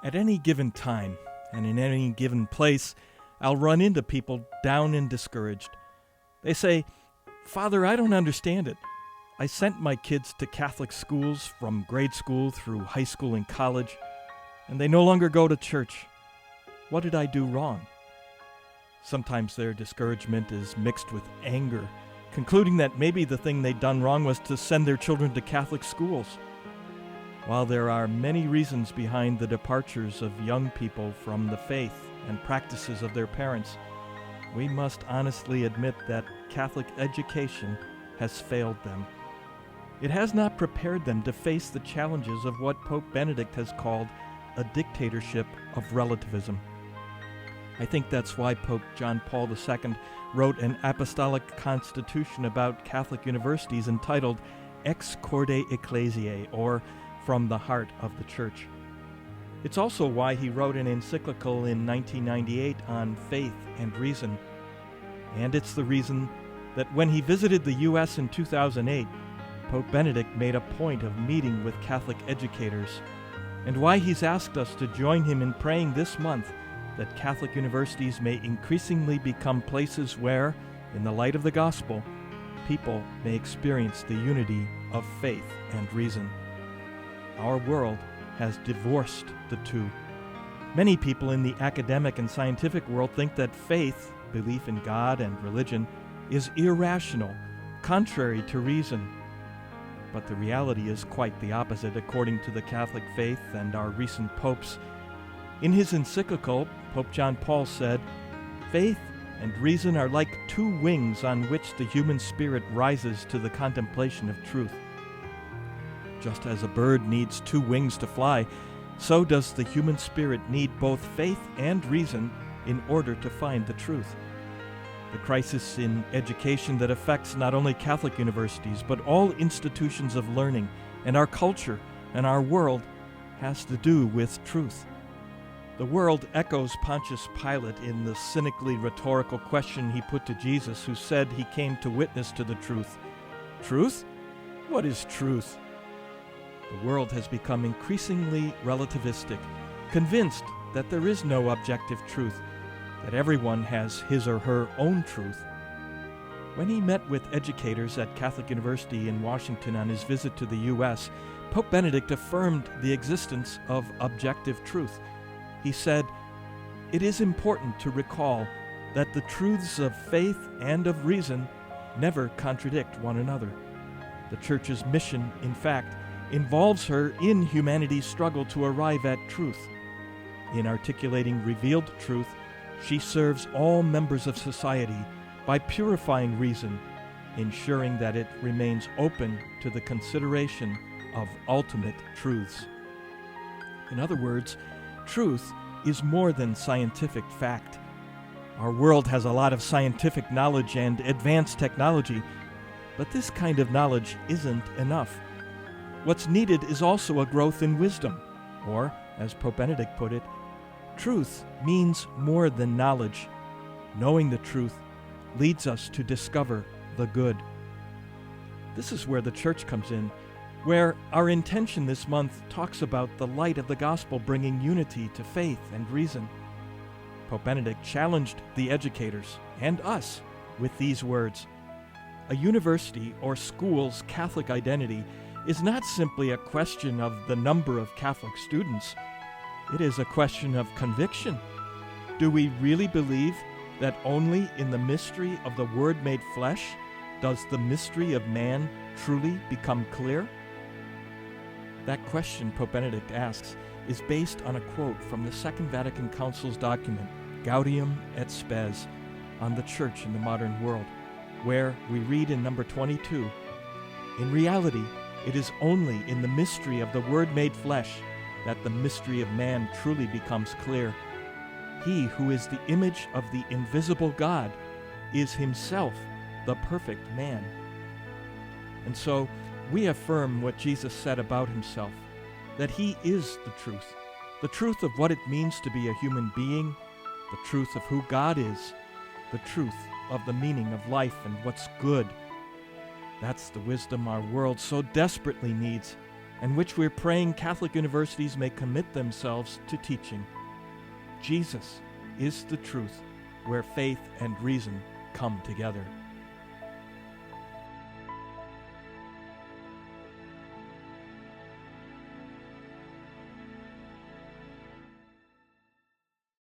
At any given time and in any given place, I'll run into people down and discouraged. They say, "Father, I don't understand it. I sent my kids to Catholic schools from grade school through high school and college, and they no longer go to church. What did I do wrong?" Sometimes their discouragement is mixed with anger, concluding that maybe the thing they'd done wrong was to send their children to Catholic schools. While there are many reasons behind the departures of young people from the faith and practices of their parents, we must honestly admit that Catholic education has failed them. It has not prepared them to face the challenges of what Pope Benedict has called a dictatorship of relativism. I think that's why Pope John Paul II wrote an apostolic constitution about Catholic universities entitled Ex Corde Ecclesiae, or From the Heart of the Church. It's also why he wrote an encyclical in 1998 on faith and reason. And it's the reason that when he visited the U.S. in 2008, Pope Benedict made a point of meeting with Catholic educators, and why he's asked us to join him in praying this month that Catholic universities may increasingly become places where, in the light of the gospel, people may experience the unity of faith and reason. Our world has divorced the two. Many people in the academic and scientific world think that faith, belief in God and religion, is irrational, contrary to reason. But the reality is quite the opposite, according to the Catholic faith and our recent popes. In his encyclical, Pope John Paul said, "Faith and reason are like two wings on which the human spirit rises to the contemplation of truth. Just as a bird needs two wings to fly, so does the human spirit need both faith and reason in order to find the truth." The crisis in education that affects not only Catholic universities, but all institutions of learning and our culture and our world has to do with truth. The world echoes Pontius Pilate in the cynically rhetorical question he put to Jesus, who said he came to witness to the truth. Truth? What is truth? The world has become increasingly relativistic, convinced that there is no objective truth, that everyone has his or her own truth. When he met with educators at Catholic University in Washington on his visit to the U.S., Pope Benedict affirmed the existence of objective truth. He said, "It is important to recall that the truths of faith and of reason never contradict one another. The Church's mission, in fact, involves her in humanity's struggle to arrive at truth. In articulating revealed truth, she serves all members of society by purifying reason, ensuring that it remains open to the consideration of ultimate truths." In other words, truth is more than scientific fact. Our world has a lot of scientific knowledge and advanced technology, but this kind of knowledge isn't enough. What's needed is also a growth in wisdom, or, as Pope Benedict put it, truth means more than knowledge. Knowing the truth leads us to discover the good. This is where the Church comes in, where our intention this month talks about the light of the gospel bringing unity to faith and reason. Pope Benedict challenged the educators and us with these words: "A university or school's Catholic identity is not simply a question of the number of Catholic students. It is a question of conviction. Do we really believe that only in the mystery of the Word made flesh does the mystery of man truly become clear?" That question Pope Benedict asks is based on a quote from the Second Vatican Council's document, Gaudium et Spes, on the Church in the modern world, where we read in number 22, "In reality, it is only in the mystery of the Word made flesh that the mystery of man truly becomes clear. He who is the image of the invisible God is himself the perfect man." And so we affirm what Jesus said about himself, that he is the truth of what it means to be a human being, the truth of who God is, the truth of the meaning of life and what's good. That's the wisdom our world so desperately needs, and which we're praying Catholic universities may commit themselves to teaching. Jesus is the truth where faith and reason come together.